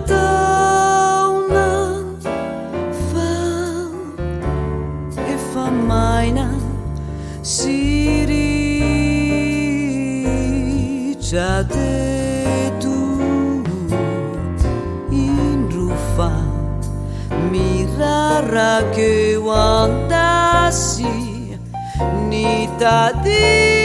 tão não e fa mai na siri jate tu indrufa mirara ke wandasi ni tadi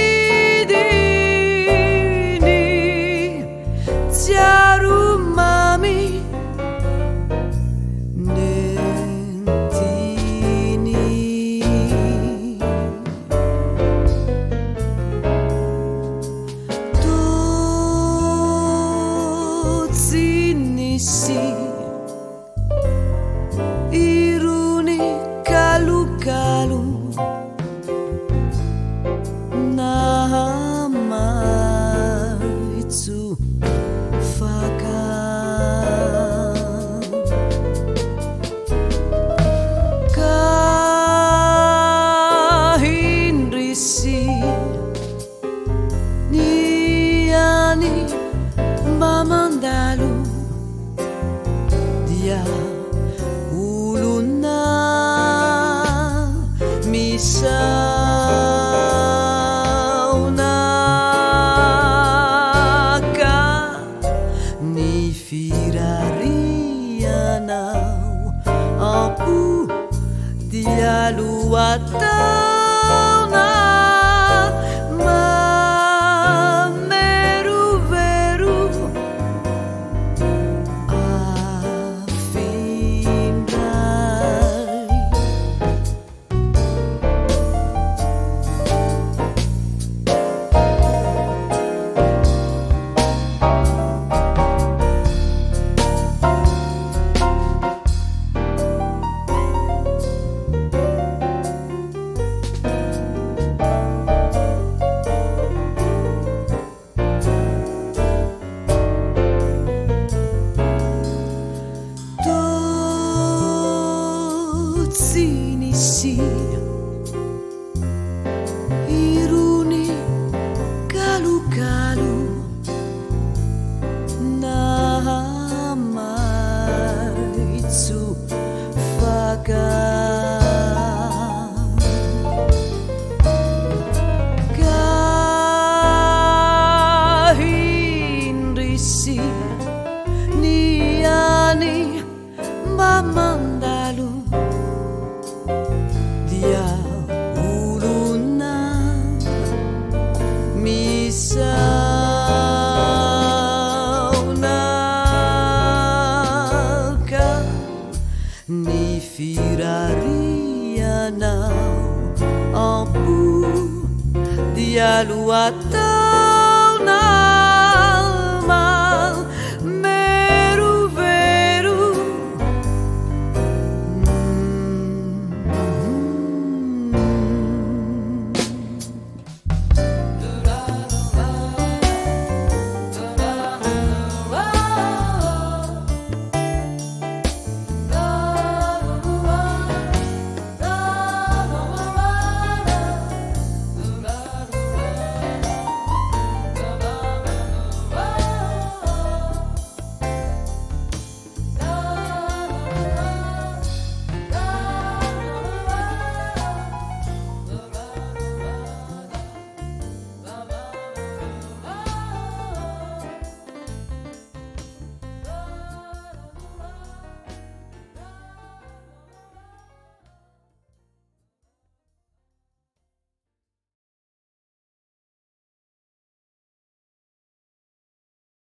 si iruni kalu-kalu nama itu fakar kahindrisi niani mamandalu dia uluna misauna ka ni firarianau apu dia luata si iruni kalu-kalu nama itu fakar kahindrisi niani mamandalu dia uluna misauna ka ni firarianau apu dia luata